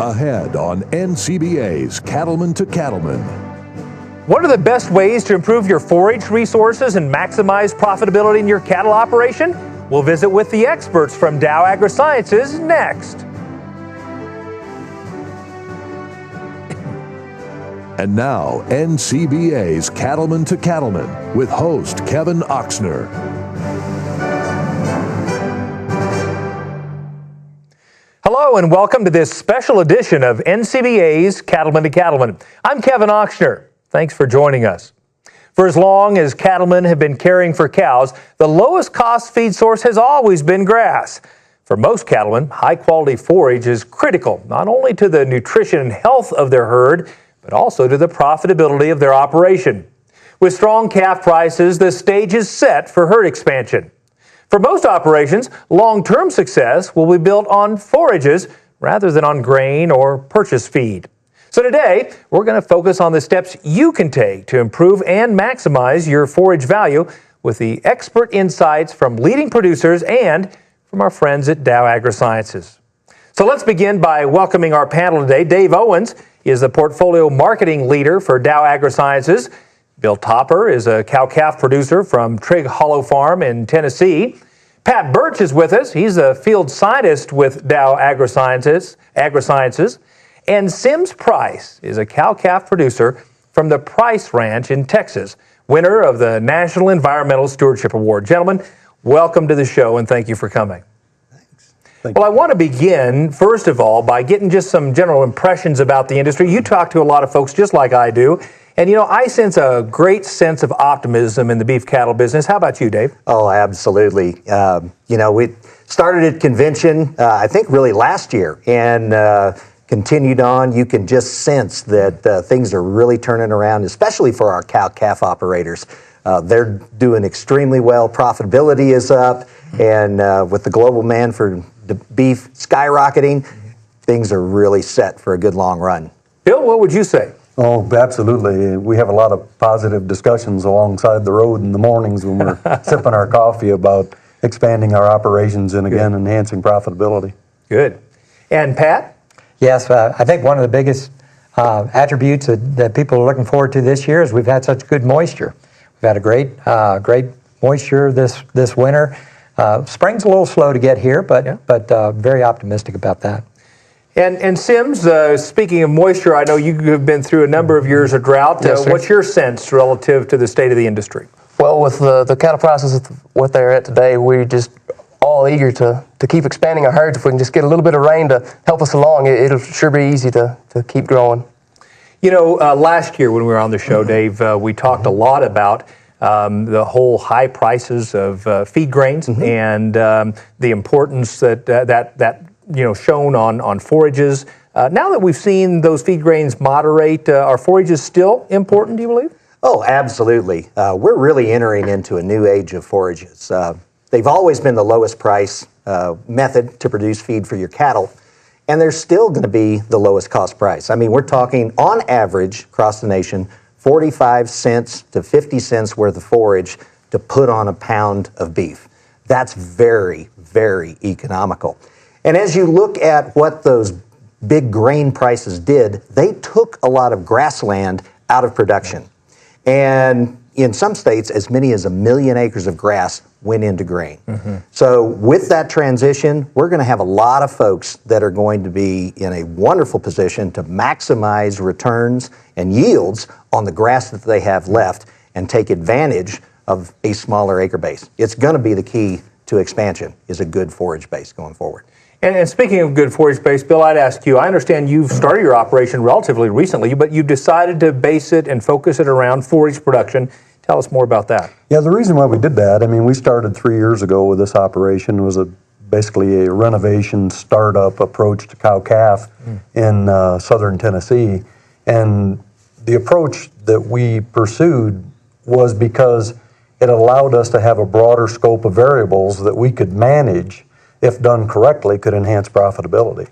Ahead on NCBA's Cattleman to Cattleman. What are the best ways to improve your forage resources and maximize profitability in your cattle operation? We'll visit with the experts from Dow AgroSciences next. And now, NCBA's Cattleman to Cattleman with host Kevin Oxner. Hello and welcome to this special edition of NCBA's Cattleman to Cattleman. I'm Kevin Oxner. Thanks for joining us. For as long as cattlemen have been caring for cows, the lowest cost feed source has always been grass. For most cattlemen, high quality forage is critical not only to the nutrition and health of their herd, but also to the profitability of their operation. With strong calf prices, the stage is set for herd expansion. For most operations, long-term success will be built on forages rather than on grain or purchase feed. So today, we're going to focus on the steps you can take to improve and maximize your forage value with the expert insights from leading producers and from our friends at Dow AgroSciences. So let's begin by welcoming our panel today. Dave Owens is the portfolio marketing leader for Dow AgroSciences. Bill Topper is a cow-calf producer from Trigg Hollow Farm in Tennessee. Pat Birch is with us. He's a field scientist with Dow AgroSciences. And Sims Price is a cow-calf producer from the Price Ranch in Texas, winner of the National Environmental Stewardship Award. Gentlemen, welcome to the show and thank you for coming. Well, I want to begin, first of all, by getting just some general impressions about the industry. You talk to a lot of folks just like I do, and I sense a great sense of optimism in the beef cattle business. How about you, Dave? Oh, absolutely. We started at convention, I think really last year, and continued on. You can just sense that things are really turning around, especially for our cow-calf operators. They're doing extremely well. Profitability is up, and with the global demand for the beef skyrocketing, things are really set for a good long run. Bill, what would you say? Oh, absolutely. We have a lot of positive discussions alongside the road in the mornings when we're sipping our coffee about expanding our operations and, again, enhancing profitability. Good. And Pat? Yes, I think one of the biggest attributes that people are looking forward to this year is we've had such good moisture. We've had a great moisture this winter. Spring's a little slow to get here, but very optimistic about that. And Sims, speaking of moisture, I know you have been through a number of years of drought. Yes, what's your sense relative to the state of the industry? Well, with the cattle prices, what they're at today, we're just all eager to keep expanding our herds. If we can just get a little bit of rain to help us along, it'll sure be easy to keep growing. Last year when we were on the show, Dave, we talked a lot about the whole high prices of feed grains and the importance that shown on forages. Now that we've seen those feed grains moderate, are forages still important, do you believe? Oh, absolutely. We're really entering into a new age of forages. They've always been the lowest price method to produce feed for your cattle, and they're still going to be the lowest cost price. I mean, we're talking on average across the nation, 45 cents to 50 cents worth of forage to put on a pound of beef. That's very, very economical. And as you look at what those big grain prices did, they took a lot of grassland out of production. And in some states, as many as 1 million acres of grass went into grain. So with that transition, we're going to have a lot of folks that are going to be in a wonderful position to maximize returns and yields on the grass that they have left and take advantage of a smaller acre base. It's going to be the key to expansion, is a good forage base going forward. And speaking of good forage base, Bill, I'd ask you, I understand you've started your operation relatively recently, but you've decided to base it and focus it around forage production. Tell us more about that. Yeah, the reason why we did that, we started 3 years ago with this operation. It was basically a renovation startup approach to cow-calf in southern Tennessee. And the approach that we pursued was because it allowed us to have a broader scope of variables that we could manage, if done correctly, could enhance profitability.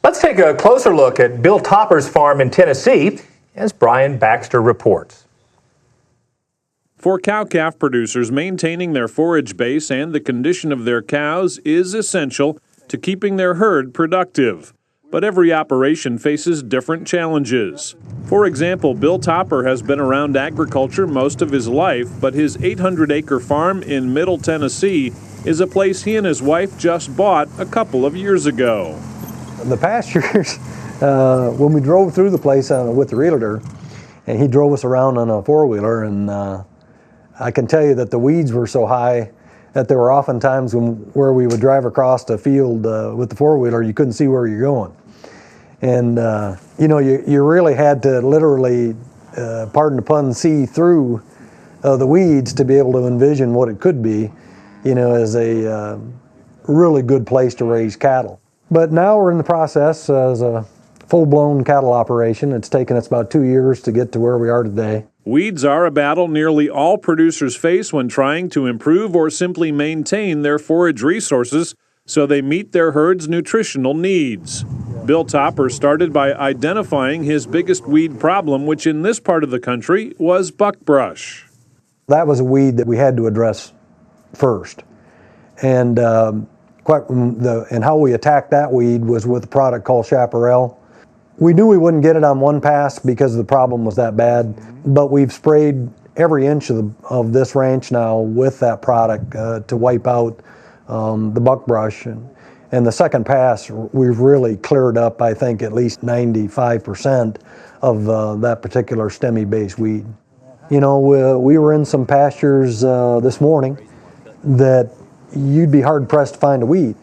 Let's take a closer look at Bill Topper's farm in Tennessee as Brian Baxter reports. For cow-calf producers, maintaining their forage base and the condition of their cows is essential to keeping their herd productive. but every operation faces different challenges. For example, Bill Topper has been around agriculture most of his life, but his 800-acre farm in Middle Tennessee is a place he and his wife just bought a couple of years ago. The pastures, when we drove through the place with the realtor, and he drove us around on a four-wheeler, and I can tell you that the weeds were so high that there were often times where we would drive across a field with the four-wheeler, you couldn't see where you're going. And you really had to literally, pardon the pun, see through the weeds to be able to envision what it could be, as a really good place to raise cattle. But now we're in the process as a full-blown cattle operation. It's taken us about 2 years to get to where we are today. Weeds are a battle nearly all producers face when trying to improve or simply maintain their forage resources so they meet their herd's nutritional needs. Bill Topper started by identifying his biggest weed problem, which in this part of the country was buckbrush. That was a weed that we had to address first. And and how we attacked that weed was with a product called Chaparral. We knew we wouldn't get it on one pass because the problem was that bad, but we've sprayed every inch of this ranch now with that product to wipe out the buckbrush. And the second pass, we've really cleared up, I think, at least 95% of that particular stemmy-based weed. We were in some pastures this morning that you'd be hard-pressed to find a weed.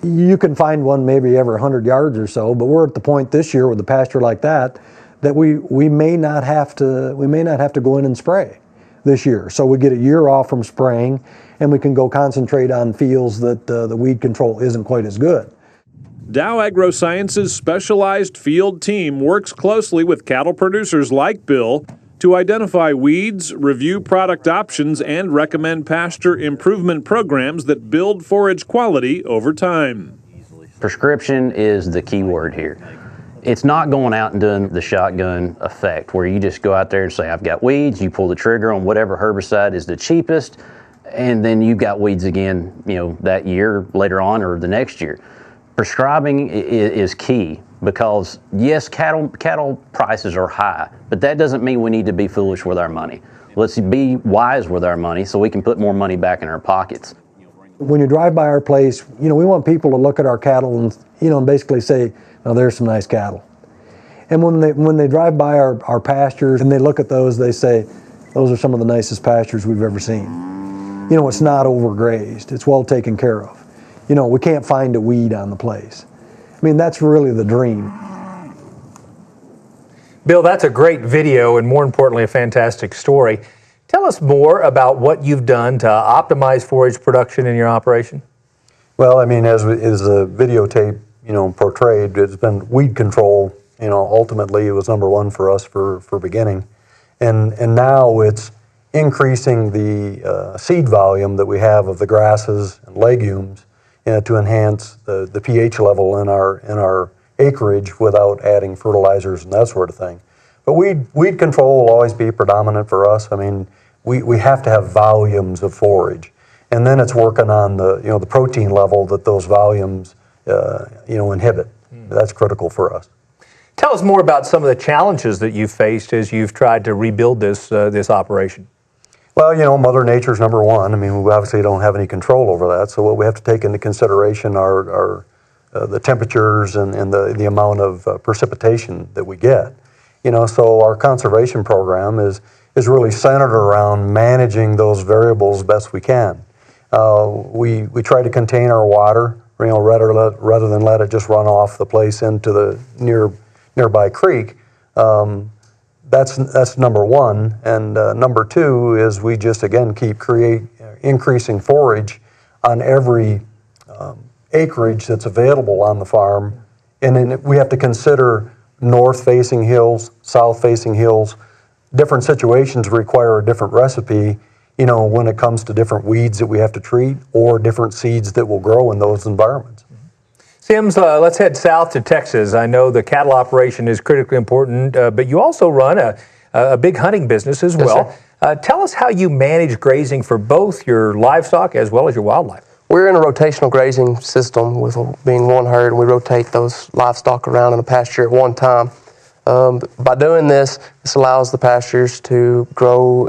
You can find one maybe every 100 yards or so, but we're at the point this year with a pasture like that we may not have to go in and spray this year. So we get a year off from spraying, and we can go concentrate on fields that the weed control isn't quite as good. Dow AgroSciences' specialized field team works closely with cattle producers like Bill to identify weeds, review product options, and recommend pasture improvement programs that build forage quality over time. Prescription is the key word here. It's not going out and doing the shotgun effect where you just go out there and say, I've got weeds, you pull the trigger on whatever herbicide is the cheapest, and then you've got weeds again, that year later on or the next year. Prescribing is key because, yes, cattle prices are high, but that doesn't mean we need to be foolish with our money. Let's be wise with our money so we can put more money back in our pockets. When you drive by our place, we want people to look at our cattle and basically say, "Oh, there's some nice cattle." And when they drive by our pastures and they look at those, they say, "Those are some of the nicest pastures we've ever seen." It's not overgrazed. It's well taken care of. We can't find a weed on the place. I mean, that's really the dream. Bill, that's a great video and more importantly, a fantastic story. Tell us more about what you've done to optimize forage production in your operation. Well, I mean, as the videotape, portrayed, it's been weed control, ultimately it was number one for us for beginning. And now it's increasing the seed volume that we have of the grasses and legumes to enhance the pH level in our acreage without adding fertilizers and that sort of thing. But weed control will always be predominant for us. I mean, we have to have volumes of forage, and then it's working on the protein level that those volumes inhibit. That's critical for us. Tell us more about some of the challenges that you've faced as you've tried to rebuild this operation. Well, Mother Nature's number one. I mean, we obviously don't have any control over that. So what we have to take into consideration are the temperatures and the amount of precipitation that we get. So our conservation program is really centered around managing those variables best we can. We try to contain our water, rather than let it just run off the place into the nearby creek. That's number one, and number two is we just again keep increasing forage on every acreage that's available on the farm, and then we have to consider north-facing hills, south-facing hills. Different situations require a different recipe, when it comes to different weeds that we have to treat or different seeds that will grow in those environments. Sims, let's head south to Texas. I know the cattle operation is critically important, but you also run a big hunting business as well. Yes, Tell us how you manage grazing for both your livestock as well as your wildlife. We're in a rotational grazing system with being one herd, and we rotate those livestock around in a pasture at one time. By doing this, this allows the pastures to grow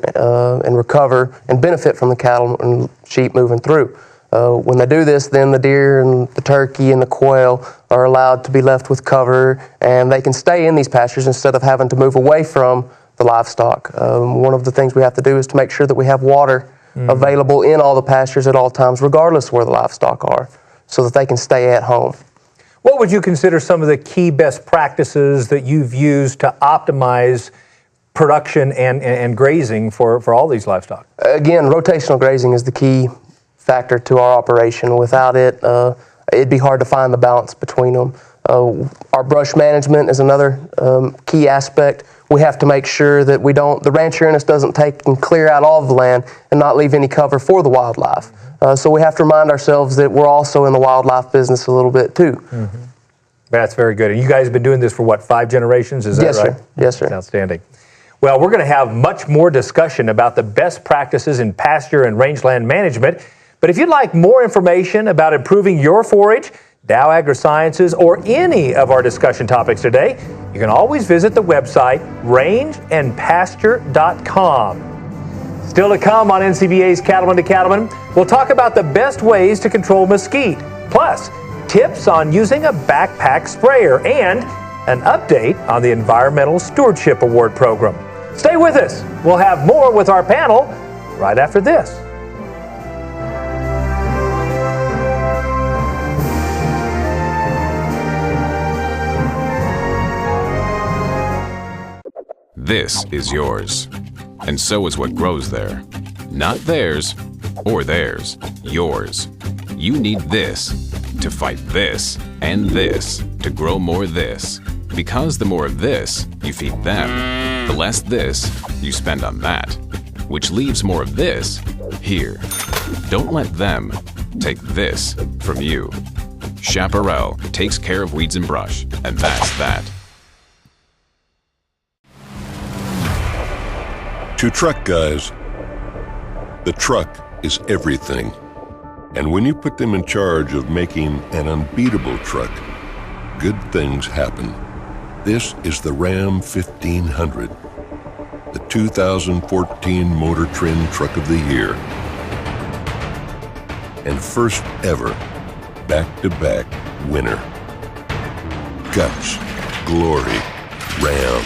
and recover and benefit from the cattle and sheep moving through. When they do this, then the deer and the turkey and the quail are allowed to be left with cover, and they can stay in these pastures instead of having to move away from the livestock. One of the things we have to do is to make sure that we have water available in all the pastures at all times, regardless of where the livestock are, so that they can stay at home. What would you consider some of the key best practices that you've used to optimize production and grazing for all these livestock? Again, rotational grazing is the key factor to our operation. Without it, it'd be hard to find the balance between them. Our brush management is another key aspect. We have to make sure that the rancher in us doesn't take and clear out all of the land and not leave any cover for the wildlife. So we have to remind ourselves that we're also in the wildlife business a little bit too. Mm-hmm. That's very good. And you guys have been doing this for what, 5 generations? Is that yes, right? Sir. Yes, sir. That's outstanding. Well, we're going to have much more discussion about the best practices in pasture and rangeland management. But if you'd like more information about improving your forage, Dow AgroSciences, or any of our discussion topics today, you can always visit the website rangeandpasture.com. Still to come on NCBA's Cattleman to Cattleman, we'll talk about the best ways to control mesquite, plus tips on using a backpack sprayer, and an update on the Environmental Stewardship Award program. Stay with us. We'll have more with our panel right after this. This is yours, and so is what grows there. Not theirs or theirs, yours. You need this to fight this and this to grow more this. Because the more of this you feed them, the less this you spend on that, which leaves more of this here. Don't let them take this from you. Chaparral takes care of weeds and brush, and that's that. To truck guys, the truck is everything. And when you put them in charge of making an unbeatable truck, good things happen. This is the Ram 1500, the 2014 Motor Trend Truck of the Year. And first ever back-to-back winner. Guts, glory, Ram.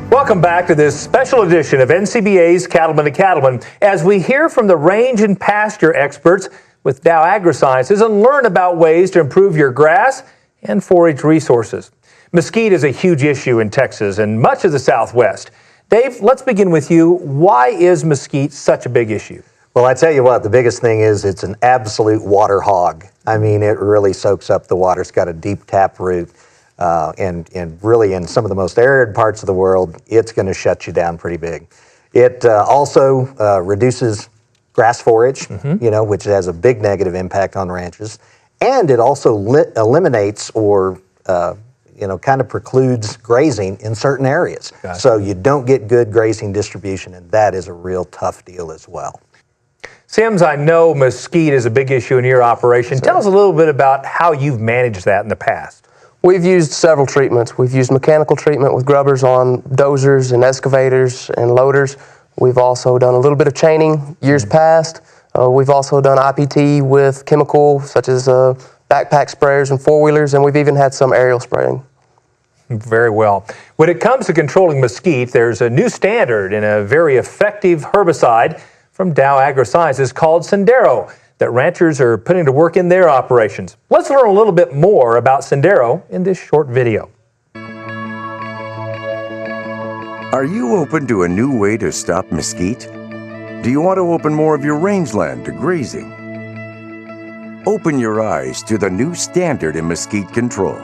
Welcome back to this special edition of NCBA's Cattleman to Cattleman as we hear from the range and pasture experts with Dow AgroSciences and learn about ways to improve your grass and forage resources. Mesquite is a huge issue in Texas and much of the Southwest. Dave, let's begin with you. Why is mesquite such a big issue? Well, I tell you what, the biggest thing is it's an absolute water hog. I mean, it really soaks up the water. It's got a deep tap root. And really in some of the most arid parts of the world, it's going to shut you down pretty big. It also reduces grass forage, which has a big negative impact on ranches. And it also eliminates or, kind of precludes grazing in certain areas. Gotcha. So you don't get good grazing distribution, and that is a real tough deal as well. Sims, I know mesquite is a big issue in your operation. Tell us a little bit about how you've managed that in the past. We've used several treatments. We've used mechanical treatment with grubbers on dozers and excavators and loaders. We've also done a little bit of chaining years past. We've also done IPT with chemical, such as backpack sprayers and four-wheelers, and we've even had some aerial spraying. Very well. When it comes to controlling mesquite, there's a new standard and a very effective herbicide from Dow AgroSciences called Sendero that ranchers are putting to work in their operations. Let's learn a little bit more about Sendero in this short video. Are you open to a new way to stop mesquite? Do you want to open more of your rangeland to grazing? Open your eyes to the new standard in mesquite control,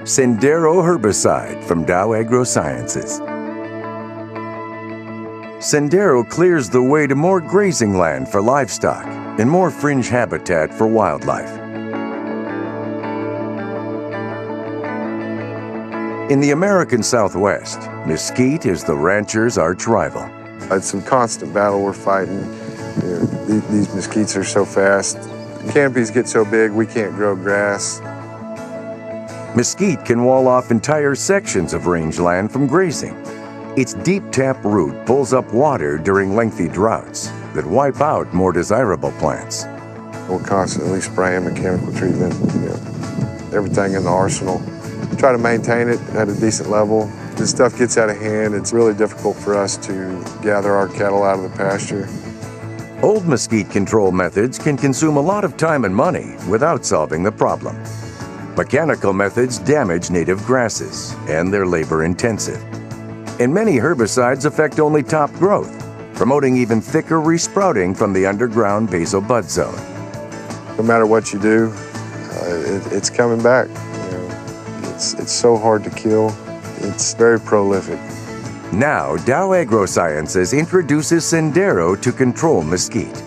Sendero herbicide from Dow AgroSciences. Sendero clears the way to more grazing land for livestock and more fringe habitat for wildlife. In the American Southwest, mesquite is the rancher's arch rival. It's a constant battle we're fighting. These mesquites are so fast. Canopies get so big we can't grow grass. Mesquite can wall off entire sections of rangeland from grazing. Its deep tap root pulls up water during lengthy droughts that wipe out more desirable plants. We're constantly spraying mechanical treatment, everything in the arsenal. Try to maintain it at a decent level. This stuff gets out of hand. It's really difficult for us to gather our cattle out of the pasture. Old mesquite control methods can consume a lot of time and money without solving the problem. Mechanical methods damage native grasses, and they're labor-intensive. And many herbicides affect only top growth, promoting even thicker resprouting from the underground basal bud zone. No matter what you do, it's coming back. It's so hard to kill. It's very prolific. Now, Dow AgroSciences introduces Sendero to control mesquite.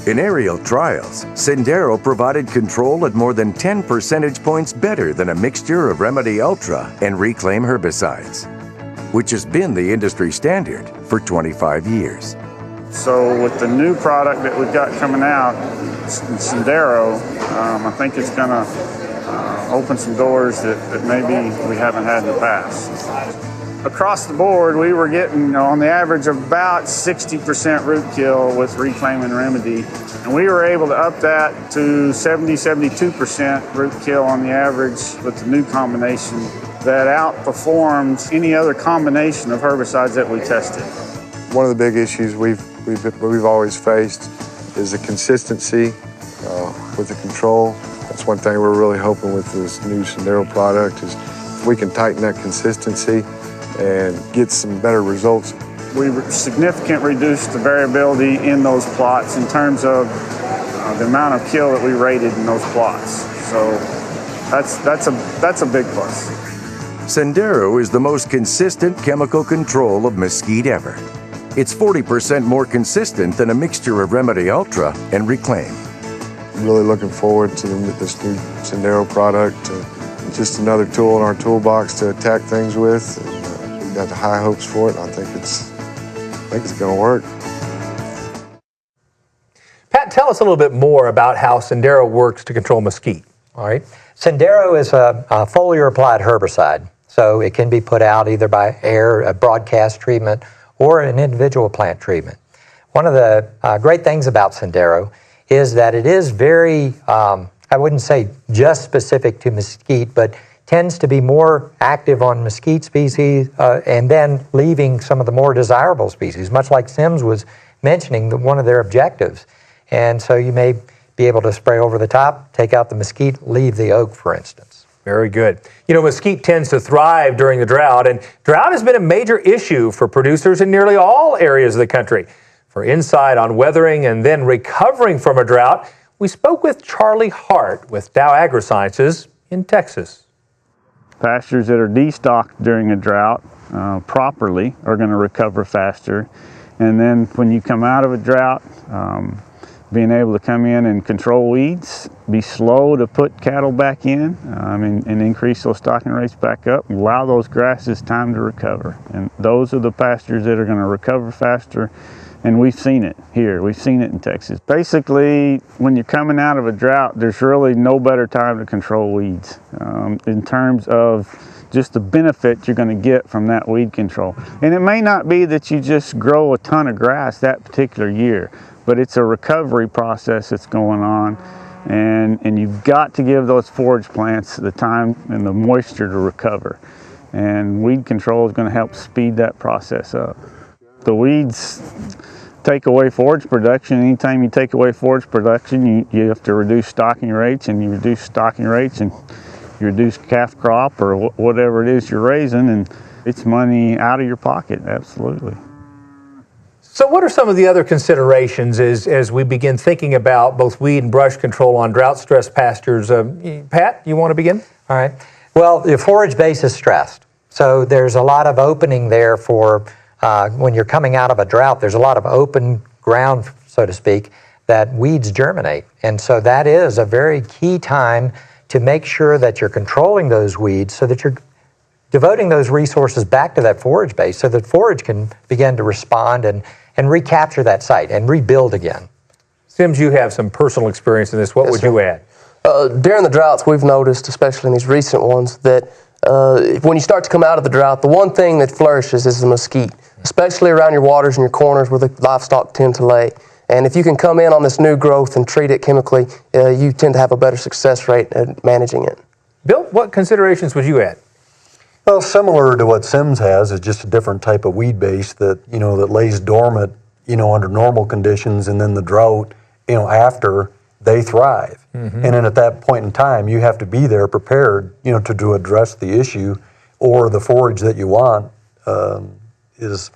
In aerial trials, Sendero provided control at more than 10 percentage points better than a mixture of Remedy Ultra and Reclaim herbicides, which has been the industry standard for 25 years. So with the new product that we've got coming out, Sendero, I think it's going to open some doors that maybe we haven't had in the past. Across the board, we were getting on the average of about 60% root kill with Reclaim and Remedy. And we were able to up that to 72% root kill on the average with the new combination that outperformed any other combination of herbicides that we tested. One of the big issues we've always faced is the consistency with the control. That's one thing we're really hoping with this new Sendero product is if we can tighten that consistency and get some better results. We significantly reduced the variability in those plots in terms of the amount of kill that we rated in those plots. So that's a big plus. Sendero is the most consistent chemical control of mesquite ever. It's 40% more consistent than a mixture of Remedy Ultra and Reclaim. I'm really looking forward to this new Sendero product. Just another tool in our toolbox to attack things with. We've got high hopes for it. I think it's going to work. Pat, tell us a little bit more about how Sendero works to control mesquite. All right. Sendero is a foliar-applied herbicide, so it can be put out either by air, a broadcast treatment, or an individual plant treatment. One of the great things about Sendero is that it is very, I wouldn't say just specific to mesquite, but tends to be more active on mesquite species and then leaving some of the more desirable species, much like Sims was mentioning one of their objectives. And so you may be able to spray over the top, take out the mesquite, leave the oak, for instance. Very good. You know, mesquite tends to thrive during the drought, and drought has been a major issue for producers in nearly all areas of the country. For insight on weathering and then recovering from a drought, we spoke with Charlie Hart with Dow AgroSciences in Texas. Pastures that are destocked during a drought properly are going to recover faster. And then when you come out of a drought, being able to come in and control weeds, be slow to put cattle back in and increase those stocking rates back up, allow those grasses time to recover. And those are the pastures that are going to recover faster. And we've seen it here. We've seen it in Texas. Basically, when you're coming out of a drought, there's really no better time to control weeds in terms of just the benefit you're going to get from that weed control. And it may not be that you just grow a ton of grass that particular year, but it's a recovery process that's going on. And you've got to give those forage plants the time and the moisture to recover. And weed control is going to help speed that process up. The weeds take away forage production. Anytime you take away forage production, you have to reduce stocking rates, and you reduce stocking rates and you reduce calf crop or whatever it is you're raising, and it's money out of your pocket, absolutely. So what are some of the other considerations as we begin thinking about both weed and brush control on drought-stressed pastures? Pat, you want to begin? All right. Well, the forage base is stressed, so there's a lot of opening there for when you're coming out of a drought, there's a lot of open ground, so to speak, that weeds germinate. And so that is a very key time to make sure that you're controlling those weeds so that you're devoting those resources back to that forage base so that forage can begin to respond and recapture that site and rebuild again. Sims, you have some personal experience in this. What would you add? During the droughts, we've noticed, especially in these recent ones, that when you start to come out of the drought, the one thing that flourishes is the mesquite, especially around your waters and your corners where the livestock tend to lay. And if you can come in on this new growth and treat it chemically, you tend to have a better success rate at managing it. Bill, what considerations would you add? Well, similar to what Sims has, is just a different type of weed base that, that lays dormant, under normal conditions, and then the drought, after they thrive. Mm-hmm. And then at that point in time, you have to be there prepared, to address the issue, or the forage that you want is,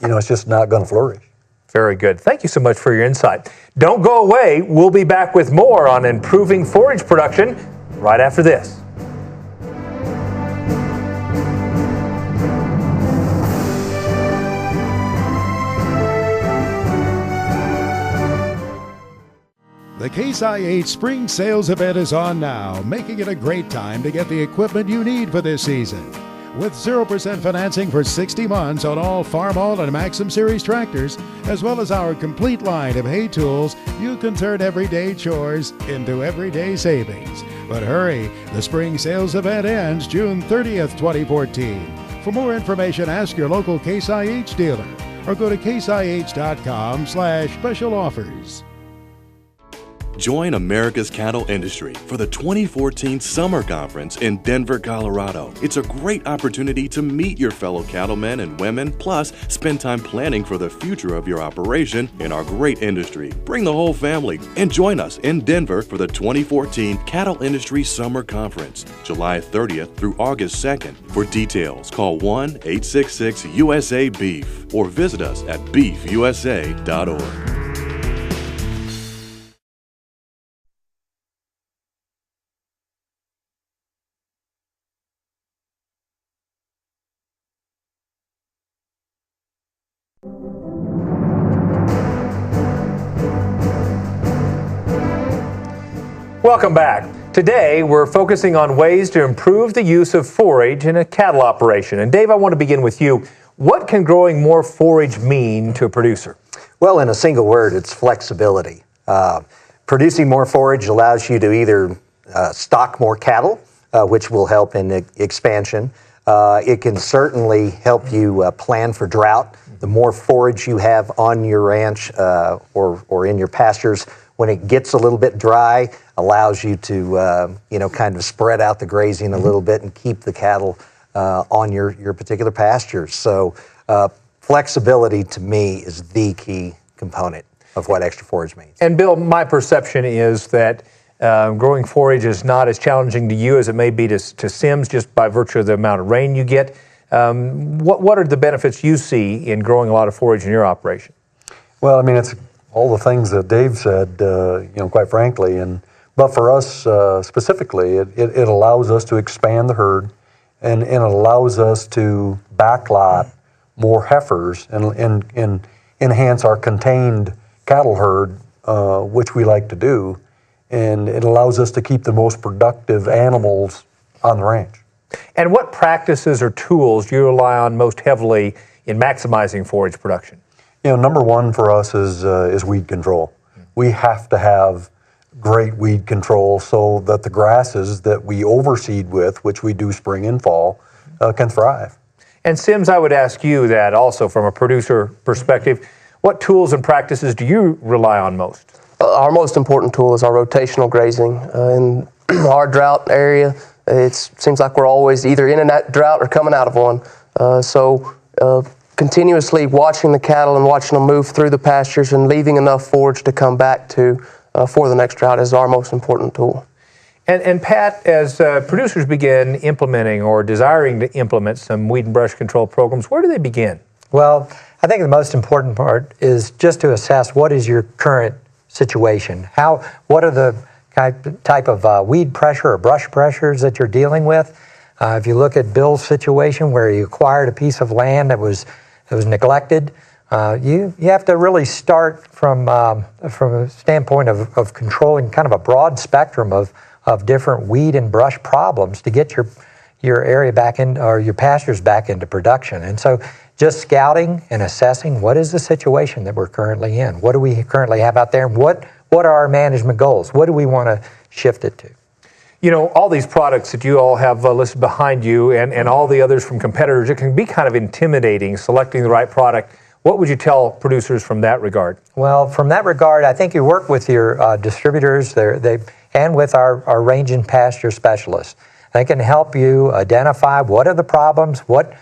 it's just not going to flourish. Very good. Thank you so much for your insight. Don't go away. We'll be back with more on improving forage production right after this. The Case IH Spring Sales Event is on now, making it a great time to get the equipment you need for this season. With 0% financing for 60 months on all Farmall and Maxim Series tractors, as well as our complete line of hay tools, you can turn everyday chores into everyday savings. But hurry, the Spring Sales Event ends June 30th, 2014. For more information, ask your local Case IH dealer or go to caseih.com/special offers. Join America's cattle industry for the 2014 Summer Conference in Denver, Colorado. It's a great opportunity to meet your fellow cattlemen and women, plus spend time planning for the future of your operation in our great industry. Bring the whole family and join us in Denver for the 2014 Cattle Industry Summer Conference, July 30th through August 2nd. For details, call 1-866-USA-BEEF or visit us at beefusa.org. Welcome back. Today, we're focusing on ways to improve the use of forage in a cattle operation. And Dave, I want to begin with you. What can growing more forage mean to a producer? Well, in a single word, it's flexibility. Producing more forage allows you to either stock more cattle, which will help in expansion. It can certainly help you plan for drought. The more forage you have on your ranch or in your pastures, when it gets a little bit dry, allows you to, kind of spread out the grazing a little bit and keep the cattle on your particular pastures. So flexibility to me is the key component of what extra forage means. And Bill, my perception is that growing forage is not as challenging to you as it may be to Sims, just by virtue of the amount of rain you get. What are the benefits you see in growing a lot of forage in your operation? Well, I mean, it's all the things that Dave said, quite frankly. But for us specifically, it allows us to expand the herd, and it allows us to backlot more heifers and enhance our contained cattle herd, which we like to do. And it allows us to keep the most productive animals on the ranch. And what practices or tools do you rely on most heavily in maximizing forage production? Number one for us is weed control. We have to have great weed control so that the grasses that we overseed with, which we do spring and fall, can thrive. And Sims, I would ask you that also from a producer perspective. What tools and practices do you rely on most? Our most important tool is our rotational grazing. In our drought area, it seems like we're always either in a drought or coming out of one. Continuously watching the cattle and watching them move through the pastures and leaving enough forage to come back to for the next drought is our most important tool. And Pat, as producers begin implementing or desiring to implement some weed and brush control programs, where do they begin? Well, I think the most important part is just to assess what is your current situation. What are the type of weed pressure or brush pressures that you're dealing with? If you look at Bill's situation where he acquired a piece of land that was neglected. You have to really start from a standpoint of controlling kind of a broad spectrum of different weed and brush problems to get your area back in, or your pastures back into production. And so just scouting and assessing what is the situation that we're currently in, what do we currently have out there, and what are our management goals, what do we want to shift it to. You know, all these products that you all have listed behind you and all the others from competitors, it can be kind of intimidating selecting the right product. What would you tell producers from that regard? Well, from that regard, I think you work with your distributors and with our range and pasture specialists. They can help you identify what are the problems, what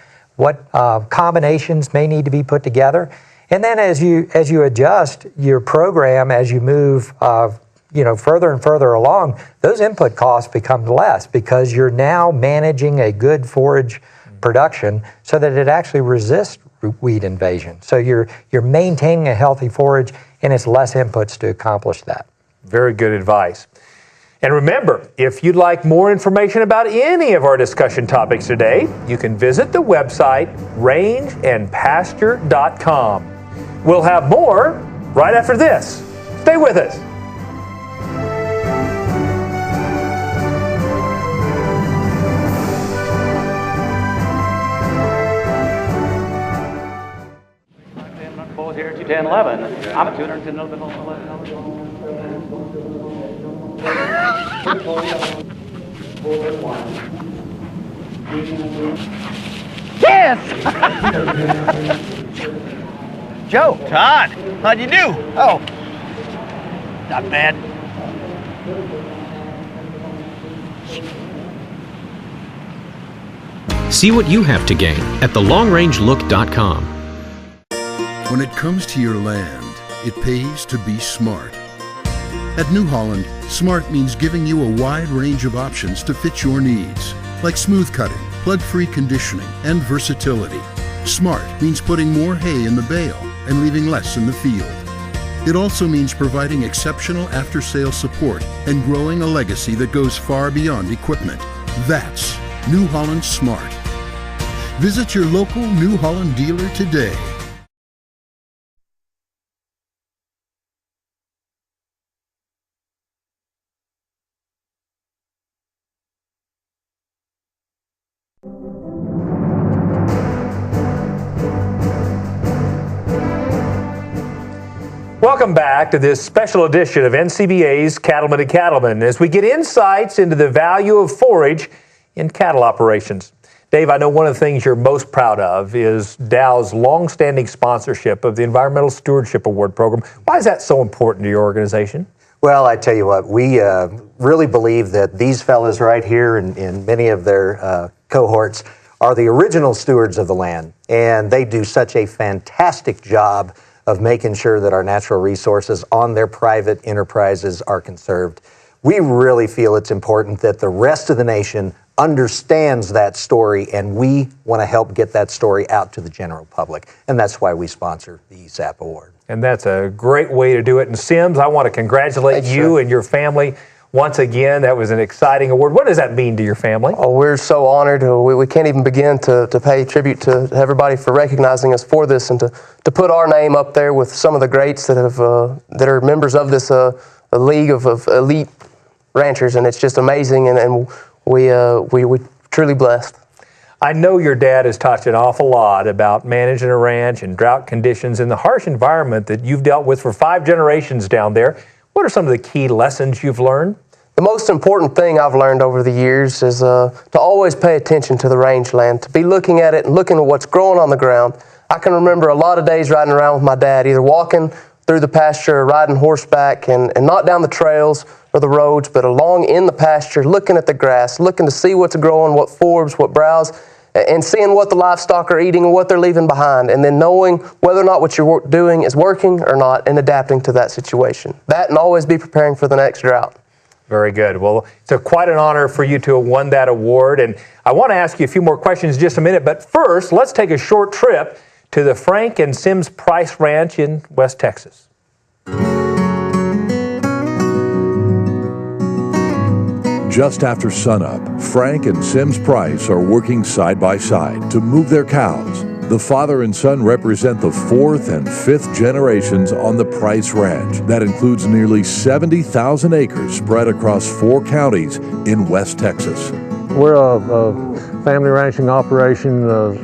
combinations may need to be put together, and then as you adjust your program as you move further and further along, those input costs become less because you're now managing a good forage production so that it actually resists weed invasion. So you're maintaining a healthy forage, and it's less inputs to accomplish that. Very good advice. And remember, if you'd like more information about any of our discussion topics today, you can visit the website rangeandpasture.com. We'll have more right after this. Stay with us. Here, 210.11. I'm at 210.11. Yes! Joe. Todd, how'd you do? Oh, not bad. See what you have to gain at thelongrangelook.com. When it comes to your land, it pays to be smart. At New Holland, smart means giving you a wide range of options to fit your needs, like smooth cutting, plug-free conditioning, and versatility. Smart means putting more hay in the bale and leaving less in the field. It also means providing exceptional after-sales support and growing a legacy that goes far beyond equipment. That's New Holland Smart. Visit your local New Holland dealer today. Welcome back to this special edition of NCBA's Cattleman to Cattleman as we get insights into the value of forage in cattle operations. Dave, I know one of the things you're most proud of is Dow's long-standing sponsorship of the Environmental Stewardship Award program. Why is that so important to your organization? Well, I tell you what, we really believe that these fellas right here and many of their cohorts are the original stewards of the land, and they do such a fantastic job of making sure that our natural resources on their private enterprises are conserved. We really feel it's important that the rest of the nation understands that story, and we want to help get that story out to the general public, and that's why we sponsor the ESAP Award. And that's a great way to do it. And Sims, I want to congratulate you and your family once again. That was an exciting award. What does that mean to your family? Oh, we're so honored. We can't even begin to pay tribute to everybody for recognizing us for this and to put our name up there with some of the greats that are members of this league of elite ranchers, and it's just amazing, and we truly blessed. I know your dad has taught you an awful lot about managing a ranch and drought conditions and the harsh environment that you've dealt with for 5 generations down there. What are some of the key lessons you've learned? The most important thing I've learned over the years is to always pay attention to the rangeland, to be looking at it and looking at what's growing on the ground. I can remember a lot of days riding around with my dad, either walking through the pasture or riding horseback, and not down the trails or the roads, but along in the pasture, looking at the grass, looking to see what's growing, what forbs, what browse, and seeing what the livestock are eating and what they're leaving behind, and then knowing whether or not what you're doing is working or not and adapting to that situation. That and always be preparing for the next drought. Very good. Well, it's quite an honor for you to have won that award, and I want to ask you a few more questions in just a minute, but first, let's take a short trip to the Frank and Sims Price Ranch in West Texas. Just after sunup, Frank and Sims Price are working side by side to move their cows. The father and son represent the fourth and fifth generations on the Price Ranch. That includes nearly 70,000 acres spread across 4 counties in West Texas. We're a family ranching operation, goes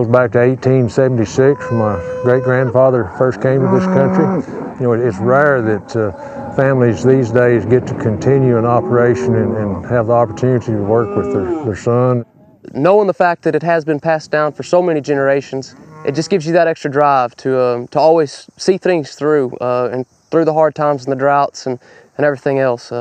back to 1876 when my great-grandfather first came to this country. You know, it's rare that families these days get to continue an operation and have the opportunity to work with their son. Knowing the fact that it has been passed down for so many generations, it just gives you that extra drive to always see things through and through the hard times and the droughts and everything else.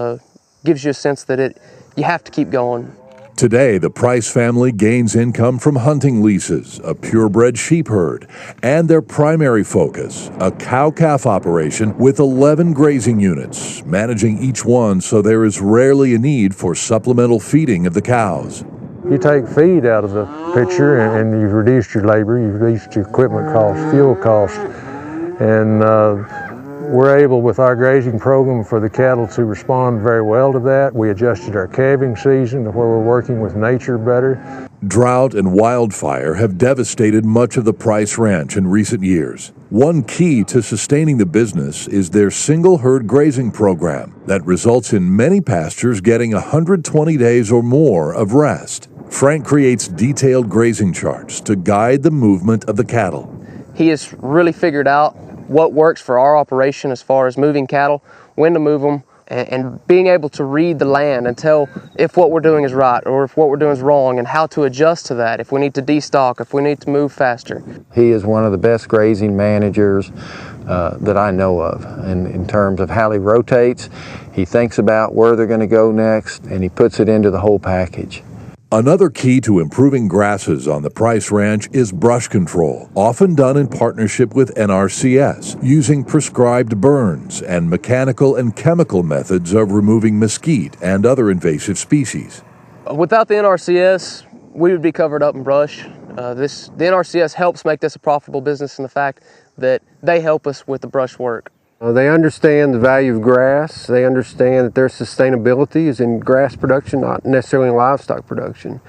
Gives you a sense that you have to keep going. Today, the Price family gains income from hunting leases, a purebred sheep herd, and their primary focus, a cow-calf operation with 11 grazing units, managing each one so there is rarely a need for supplemental feeding of the cows. You take feed out of the picture and you've reduced your labor, you've reduced your equipment costs, fuel costs, and we're able with our grazing program for the cattle to respond very well to that. We adjusted our calving season to where we're working with nature better. Drought and wildfire have devastated much of the Price Ranch in recent years. One key to sustaining the business is their single herd grazing program that results in many pastures getting 120 days or more of rest. Frank creates detailed grazing charts to guide the movement of the cattle. He has really figured out what works for our operation as far as moving cattle, when to move them, and being able to read the land and tell if what we're doing is right or if what we're doing is wrong and how to adjust to that, if we need to destock, if we need to move faster. He is one of the best grazing managers that I know of. And in terms of how he rotates, he thinks about where they're going to go next and he puts it into the whole package. Another key to improving grasses on the Price Ranch is brush control, often done in partnership with NRCS, using prescribed burns and mechanical and chemical methods of removing mesquite and other invasive species. Without the NRCS, we would be covered up in brush. The NRCS helps make this a profitable business in the fact that they help us with the brush work. They understand the value of grass. They understand that their sustainability is in grass production, not necessarily in livestock production.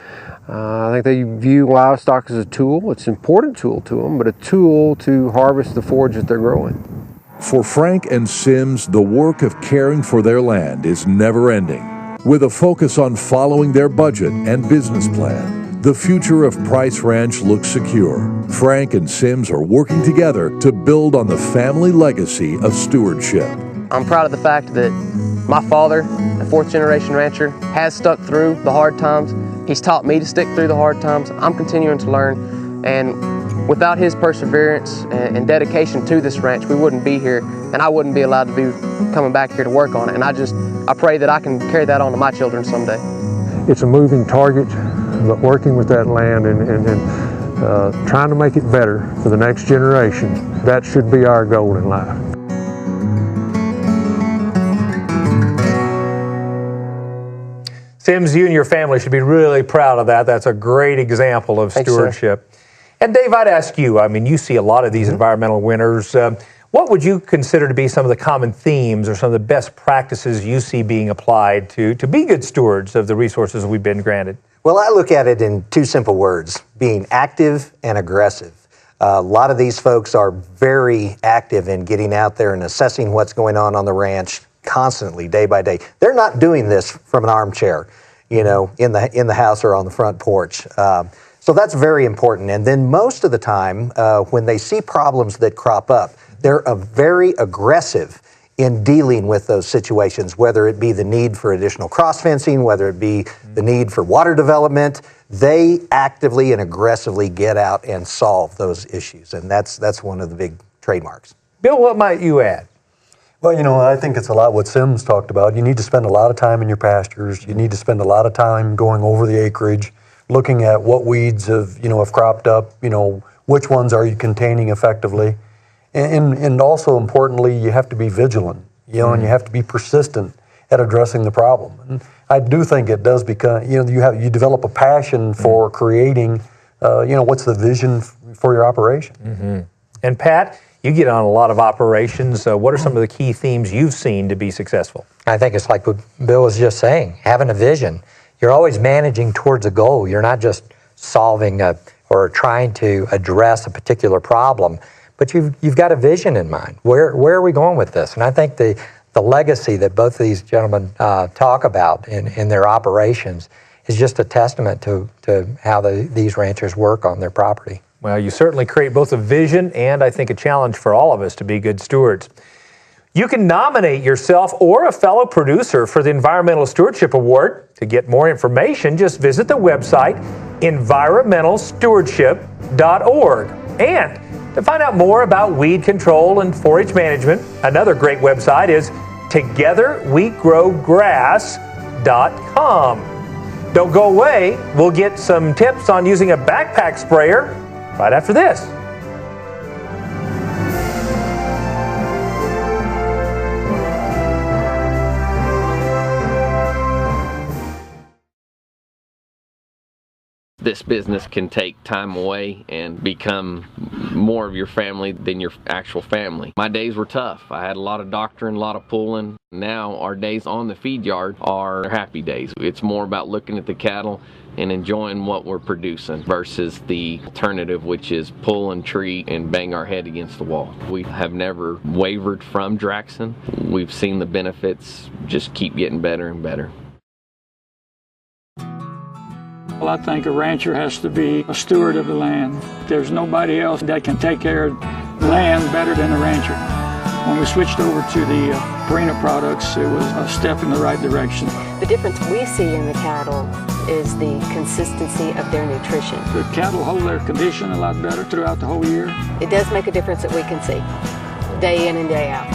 I think they view livestock as a tool. It's an important tool to them, but a tool to harvest the forage that they're growing. For Frank and Sims, the work of caring for their land is never ending. With a focus on following their budget and business plan, the future of Price Ranch looks secure. Frank and Sims are working together to build on the family legacy of stewardship. I'm proud of the fact that my father, a fourth-generation rancher, has stuck through the hard times. He's taught me to stick through the hard times. I'm continuing to learn, and without his perseverance and dedication to this ranch, we wouldn't be here, and I wouldn't be allowed to be coming back here to work on it. And I pray that I can carry that on to my children someday. It's a moving target, but working with that land and trying to make it better for the next generation, that should be our goal in life. Sims, you and your family should be really proud of that. That's a great example of stewardship. And Dave, I'd ask you, I mean, you see a lot of these environmental winners. What would you consider to be some of the common themes or some of the best practices you see being applied to be good stewards of the resources we've been granted? Well, I look at it in two simple words, being active and aggressive. A lot of these folks are very active in getting out there and assessing what's going on the ranch constantly, day by day. They're not doing this from an armchair, you know, in the house or on the front porch. So that's very important. And then most of the time, when they see problems that crop up, they're very aggressive in dealing with those situations, whether it be the need for additional cross fencing, whether it be the need for water development. They actively and aggressively get out and solve those issues. And that's one of the big trademarks. Bill, what might you add? Well, you know, I think it's a lot what Sims talked about. You need to spend a lot of time in your pastures. You need to spend a lot of time going over the acreage, looking at what weeds have cropped up, which ones are you containing effectively. And also importantly, you have to be vigilant, and you have to be persistent at addressing the problem. And I do think it does become, you develop a passion for creating, what's the vision for your operation. Mm-hmm. And Pat, you get on a lot of operations. What are some of the key themes you've seen to be successful? I think it's like what Bill was just saying, having a vision. You're always managing towards a goal. You're not just solving a or trying to address a particular problem, but you've got a vision in mind. Where are we going with this? And I think the legacy that both of these gentlemen talk about in their operations is just a testament to how these ranchers work on their property. Well, you certainly create both a vision and I think a challenge for all of us to be good stewards. You can nominate yourself or a fellow producer for the Environmental Stewardship Award. To get more information, just visit the website environmentalstewardship.org. And to find out more about weed control and forage management, another great website is togetherwegrowgrass.com. Don't go away. We'll get some tips on using a backpack sprayer right after this. This business can take time away and become more of your family than your actual family. My days were tough. I had a lot of doctoring, a lot of pulling. Now our days on the feed yard are happy days. It's more about looking at the cattle and enjoying what we're producing versus the alternative, which is pull and treat and bang our head against the wall. We have never wavered from Draxon. We've seen the benefits just keep getting better and better. Well, I think a rancher has to be a steward of the land. There's nobody else that can take care of the land better than a rancher. When we switched over to the Purina products, it was a step in the right direction. The difference we see in the cattle is the consistency of their nutrition. The cattle hold their condition a lot better throughout the whole year. It does make a difference that we can see, day in and day out.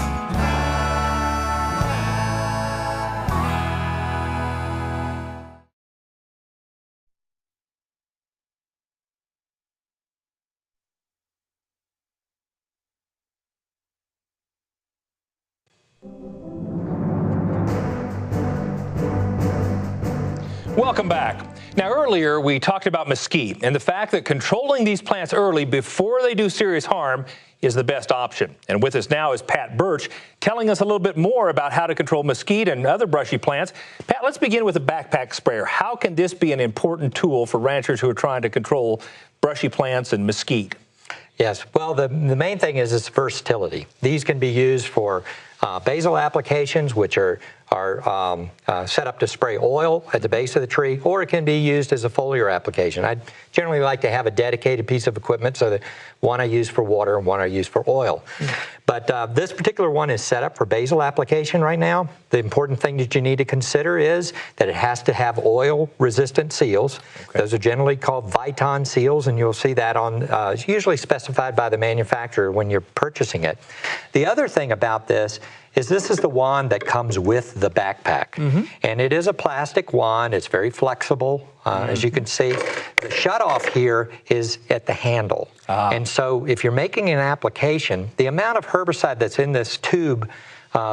Welcome back. Now, earlier we talked about mesquite and the fact that controlling these plants early before they do serious harm is the best option. And with us now is Pat Birch telling us a little bit more about how to control mesquite and other brushy plants. Pat, let's begin with the backpack sprayer. How can this be an important tool for ranchers who are trying to control brushy plants and mesquite? Yes, well, the main thing is its versatility. These can be used for basal applications, which are set up to spray oil at the base of the tree, or it can be used as a foliar application. I generally like to have a dedicated piece of equipment, so that one I use for water and one I use for oil. But this particular one is set up for basal application right now. The important thing that you need to consider is that it has to have oil-resistant seals. Okay. Those are generally called Viton seals, and you'll see that on, it's usually specified by the manufacturer when you're purchasing it. The other thing about this is the wand that comes with the backpack. And it is a plastic wand. It's very flexible. As you can see, the shutoff here is at the handle. And so if you're making an application, the amount of herbicide that's in this tube,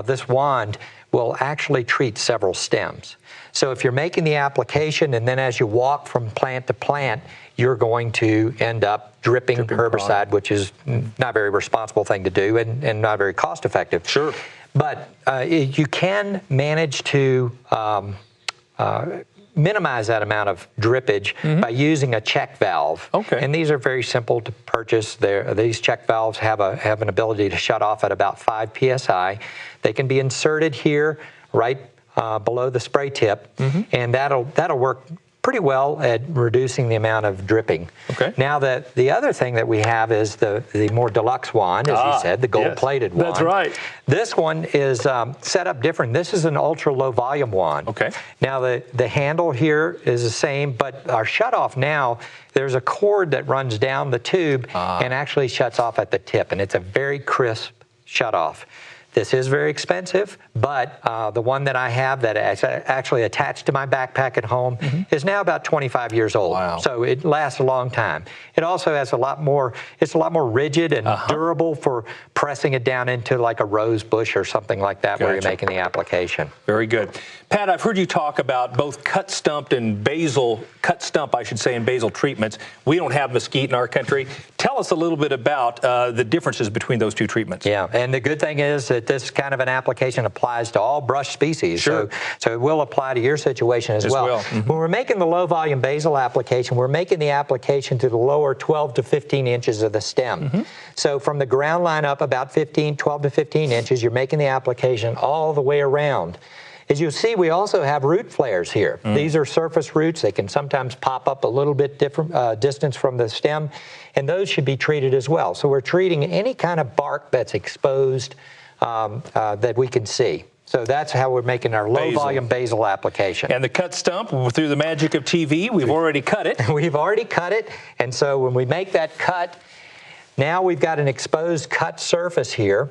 this wand, will actually treat several stems. So if you're making the application and then as you walk from plant to plant, you're going to end up dripping herbicide, which is not a very responsible thing to do and not very cost effective. Sure. But you can manage to minimize that amount of drippage by using a check valve. Okay. And these are very simple to purchase. These check valves have an ability to shut off at about 5 psi. They can be inserted here right below the spray tip, and that'll work pretty well at reducing the amount of dripping. Okay. Now the other thing that we have is the more deluxe wand, as you said, the gold-plated wand. That's right. This one is set up different. This is an ultra-low volume wand. Okay. Now the handle here is the same, but our shutoff now, there's a cord that runs down the tube and actually shuts off at the tip, and it's a very crisp shutoff. This is very expensive, but the one that I have that is actually attached to my backpack at home is now about 25 years old. Wow. So it lasts a long time. It also has it's a lot more rigid and durable for pressing it down into like a rose bush or something like that where you're making the application. Very good. Pat, I've heard you talk about both cut stump, I should say, and basal treatments. We don't have mesquite in our country. Tell us a little bit about the differences between those two treatments. Yeah, and the good thing is that this kind of an application applies to all brush species. Sure. So it will apply to your situation as well. Mm-hmm. When we're making the low volume basal application, we're making the application to the lower 12 to 15 inches of the stem. Mm-hmm. So from the ground line up about 12 to 15 inches, you're making the application all the way around. As you'll see, we also have root flares here. These are surface roots. They can sometimes pop up a little bit different distance from the stem, and those should be treated as well. So we're treating any kind of bark that's exposed that we can see. So that's how we're making our low-volume basal application. And the cut stump, through the magic of TV, we've already cut it. We've already cut it, and so when we make that cut, now we've got an exposed cut surface here,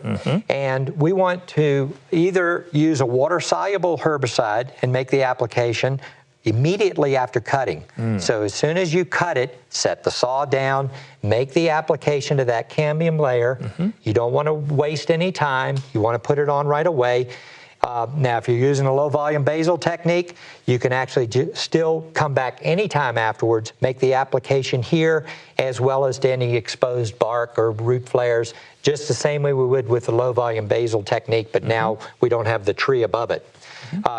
and we want to either use a water-soluble herbicide and make the application immediately after cutting. So as soon as you cut it, set the saw down, make the application to that cambium layer. You don't want to waste any time. You want to put it on right away. Now, if you're using a low-volume basal technique, you can actually still come back anytime afterwards, make the application here, as well as to any exposed bark or root flares, just the same way we would with the low-volume basal technique, but now we don't have the tree above it.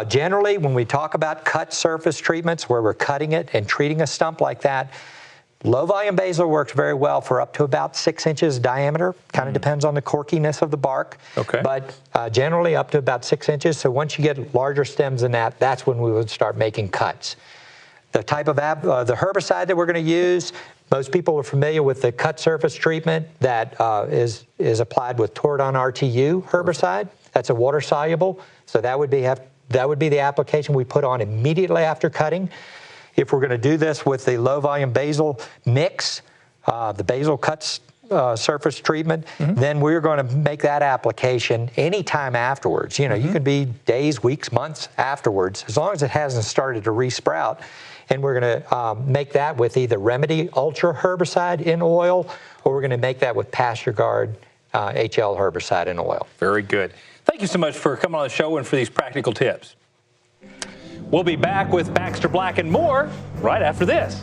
Generally, when we talk about cut surface treatments, where we're cutting it and treating a stump like that, low-volume basal works very well for up to about 6 inches diameter. Kind of depends on the corkiness of the bark. Okay. But generally up to about 6 inches. So once you get larger stems than that, that's when we would start making cuts. The type of the herbicide that we're going to use, most people are familiar with the cut surface treatment that is applied with Tordon RTU herbicide. That's a water soluble. So that would be the application we put on immediately after cutting. If we're going to do this with the low-volume basal mix, the basal cuts surface treatment, then we're going to make that application anytime afterwards. You know, you can be days, weeks, months afterwards, as long as it hasn't started to resprout. And we're going to make that with either Remedy Ultra herbicide in oil, or we're going to make that with Pasture Guard HL herbicide in oil. Very good. Thank you so much for coming on the show and for these practical tips. We'll be back with Baxter Black and more right after this.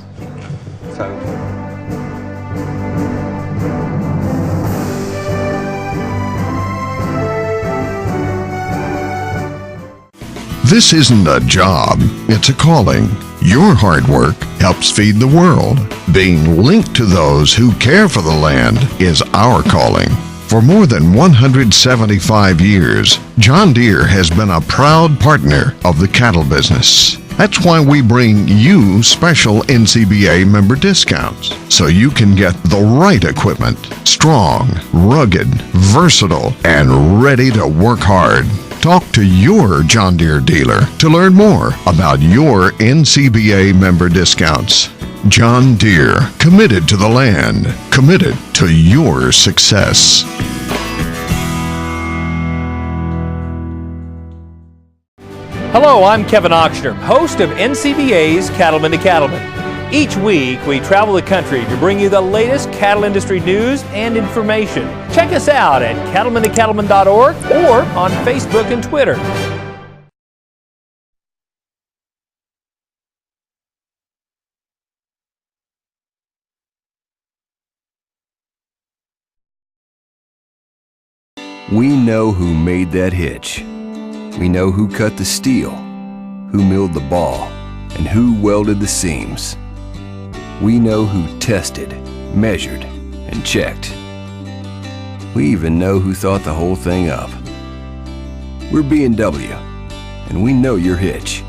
This isn't a job, it's a calling. Your hard work helps feed the world. Being linked to those who care for the land is our calling. For more than 175 years, John Deere has been a proud partner of the cattle business. That's why we bring you special NCBA member discounts, so you can get the right equipment, strong, rugged, versatile, and ready to work hard. Talk to your John Deere dealer to learn more about your NCBA member discounts. John Deere, committed to the land, committed to your success. Hello, I'm Kevin Ochsner, host of NCBA's Cattleman to Cattleman. Each week, we travel the country to bring you the latest cattle industry news and information. Check us out at cattlemantocattleman.org or on Facebook and Twitter. We know who made that hitch. We know who cut the steel, who milled the ball, and who welded the seams. We know who tested, measured, and checked. We even know who thought the whole thing up. We're B&W, and we know your hitch.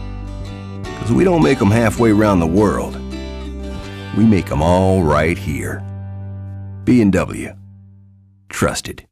Because we don't make them halfway around the world. We make them all right here. B&W. Trusted.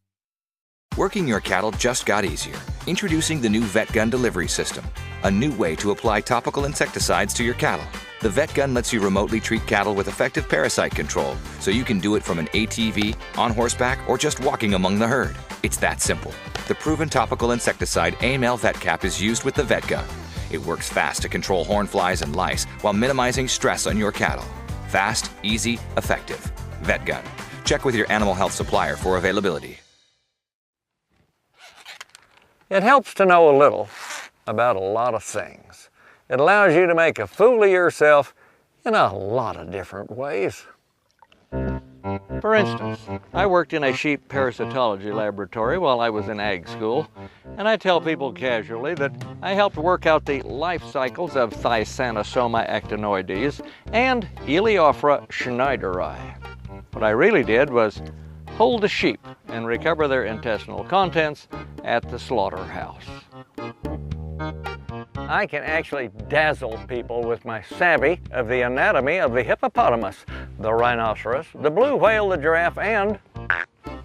Working your cattle just got easier. Introducing the new Vet Gun delivery system, a new way to apply topical insecticides to your cattle. The Vet Gun lets you remotely treat cattle with effective parasite control, so you can do it from an ATV, on horseback, or just walking among the herd. It's that simple. The proven topical insecticide AML Vet Cap is used with the Vet Gun. It works fast to control horn flies and lice while minimizing stress on your cattle. Fast, easy, effective. Vet Gun. Check with your animal health supplier for availability. It helps to know a little about a lot of things. It allows you to make a fool of yourself in a lot of different ways. For instance, I worked in a sheep parasitology laboratory while I was in ag school, and I tell people casually that I helped work out the life cycles of Thysanosoma actinoides and Eleophora schneideri. What I really did was hold the sheep and recover their intestinal contents at the slaughterhouse. I can actually dazzle people with my savvy of the anatomy of the hippopotamus, the rhinoceros, the blue whale, the giraffe, and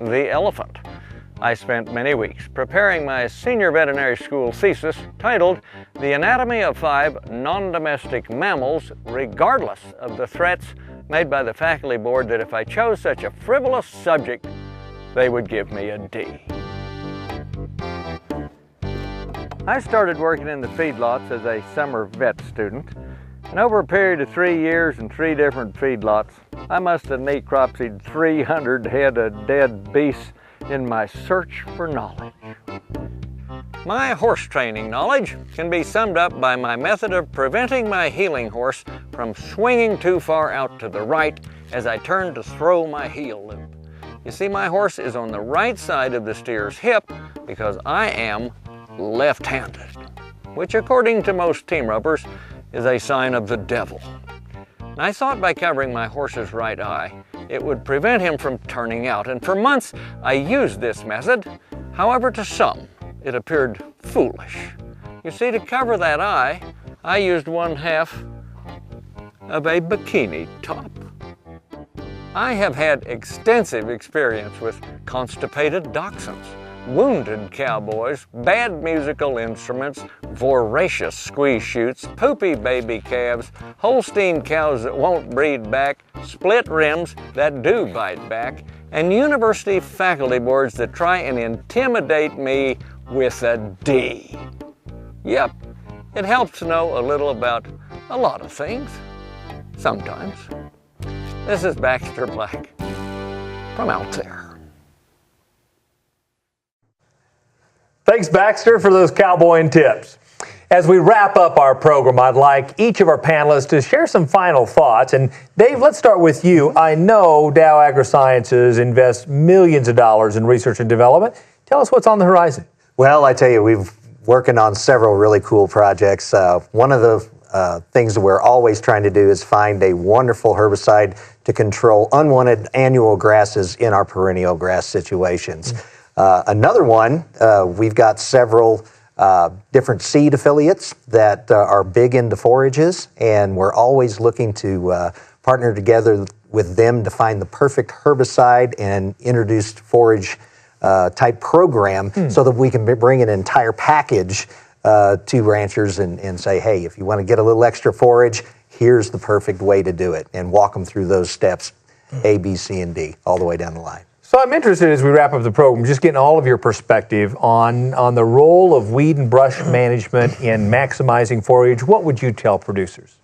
the elephant. I spent many weeks preparing my senior veterinary school thesis titled The Anatomy of 5 Non-Domestic Mammals, regardless of the threats made by the faculty board that if I chose such a frivolous subject, they would give me a D. I started working in the feedlots as a summer vet student, and over a period of 3 years and 3 different feedlots, I must have necropsied 300 head of dead beasts in my search for knowledge. My horse training knowledge can be summed up by my method of preventing my healing horse from swinging too far out to the right as I turn to throw my heel loop. You see, my horse is on the right side of the steer's hip because I am left-handed, which according to most team ropers is a sign of the devil. And I thought by covering my horse's right eye, it would prevent him from turning out, and for months I used this method. However, to some, it appeared foolish. You see, to cover that eye, I used 1/2 of a bikini top. I have had extensive experience with constipated dachshunds, wounded cowboys, bad musical instruments, voracious squeeze chutes, poopy baby calves, Holstein cows that won't breed back, split rims that do bite back, and university faculty boards that try and intimidate me with a D. Yep, it helps to know a little about a lot of things, sometimes. This is Baxter Black from out there. Thanks, Baxter, for those cowboying tips. As we wrap up our program, I'd like each of our panelists to share some final thoughts. And Dave, let's start with you. I know Dow AgroSciences invests millions of dollars in research and development. Tell us what's on the horizon. Well, I tell you, we've working on several really cool projects. One of the things that we're always trying to do is find a wonderful herbicide to control unwanted annual grasses in our perennial grass situations. Another one, we've got several different seed affiliates that are big into forages, and we're always looking to partner together with them to find the perfect herbicide and introduced forage type program so that we can bring an entire package to ranchers and say, hey, if you want to get a little extra forage, here's the perfect way to do it, and walk them through those steps, A, B, C, and D, all the way down the line. So I'm interested, as we wrap up the program, just getting all of your perspective on the role of weed and brush management in maximizing forage. What would you tell producers?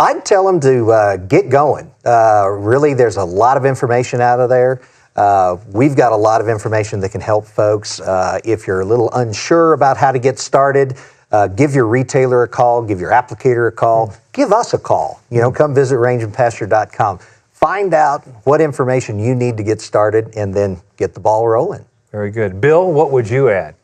I'd tell them to get going. Really, there's a lot of information out of there. We've got a lot of information that can help folks. If you're a little unsure about how to get started, give your retailer a call, give your applicator a call, give us a call. You know, come visit rangeandpasture.com. Find out what information you need to get started and then get the ball rolling. Very good. Bill, what would you add?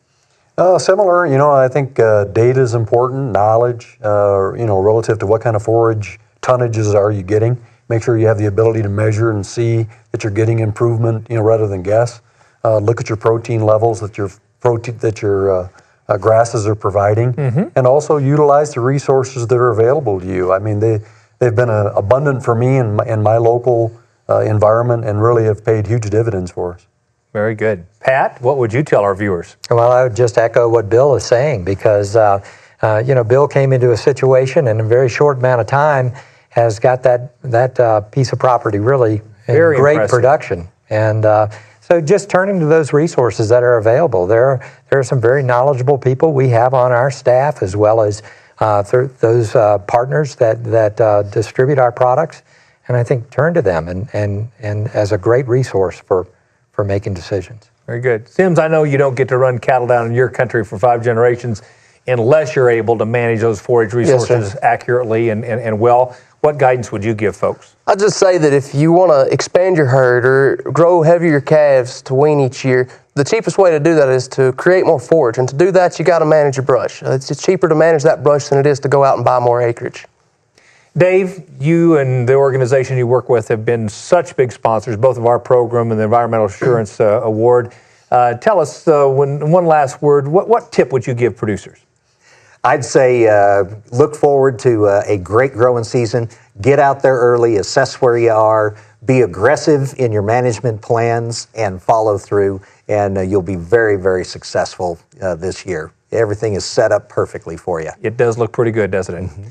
Similar, I think data is important, knowledge, relative to what kind of forage tonnages are you getting. Make sure you have the ability to measure and see that you're getting improvement, rather than guess. Look at your protein levels that your grasses are providing, and also utilize the resources that are available to you. I mean, they've been abundant for me in my local environment, and really have paid huge dividends for us. Very good. Pat, what would you tell our viewers? Well, I would just echo what Bill is saying, because Bill came into a situation in a very short amount of time, has got that piece of property really in great impressive production. And so just turning to those resources that are available. There are some very knowledgeable people we have on our staff, as well as those partners that distribute our products. And I think turn to them and as a great resource for making decisions. Very good. Sims, I know you don't get to run cattle down in your country for 5 generations. unless you're able to manage those forage resources accurately and well. What guidance would you give folks? I'd just say that if you want to expand your herd or grow heavier calves to wean each year, the cheapest way to do that is to create more forage. And to do that, you got to manage your brush. It's cheaper to manage that brush than it is to go out and buy more acreage. Dave, you and the organization you work with have been such big sponsors, both of our program and the Environmental Assurance Award. Tell us, one last word, what tip would you give producers? I'd say look forward to a great growing season. Get out there early, assess where you are, be aggressive in your management plans, and follow through, and you'll be very, very successful this year. Everything is set up perfectly for you. It does look pretty good, doesn't it? Mm-hmm.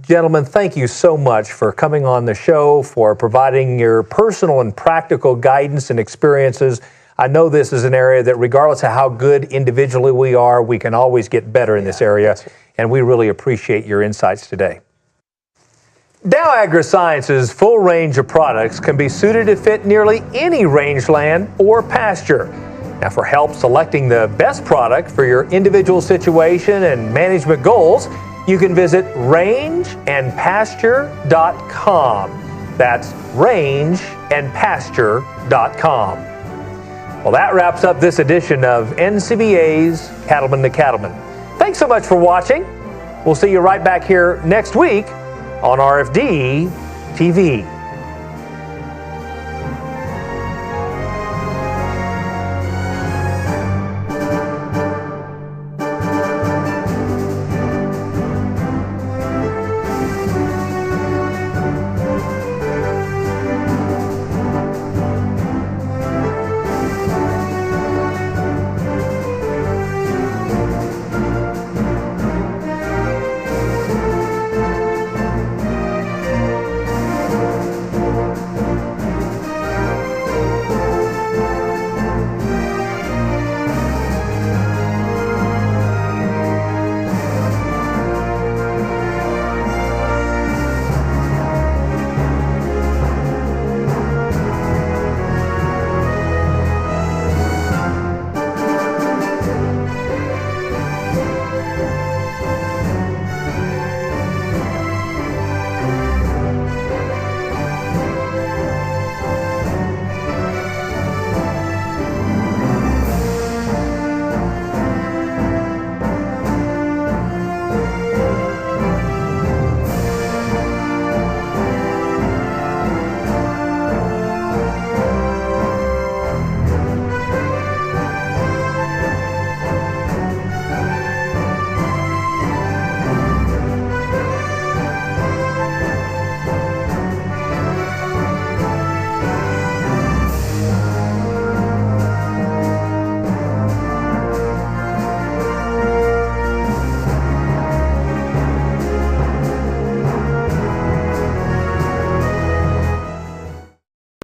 Gentlemen, thank you so much for coming on the show, for providing your personal and practical guidance and experiences. I know this is an area that regardless of how good individually we are, we can always get better in this area, and we really appreciate your insights today. Dow AgroSciences' full range of products can be suited to fit nearly any rangeland or pasture. Now, for help selecting the best product for your individual situation and management goals, you can visit rangeandpasture.com. That's rangeandpasture.com. Well, that wraps up this edition of NCBA's Cattleman to Cattleman. Thanks so much for watching. We'll see you right back here next week on RFD TV.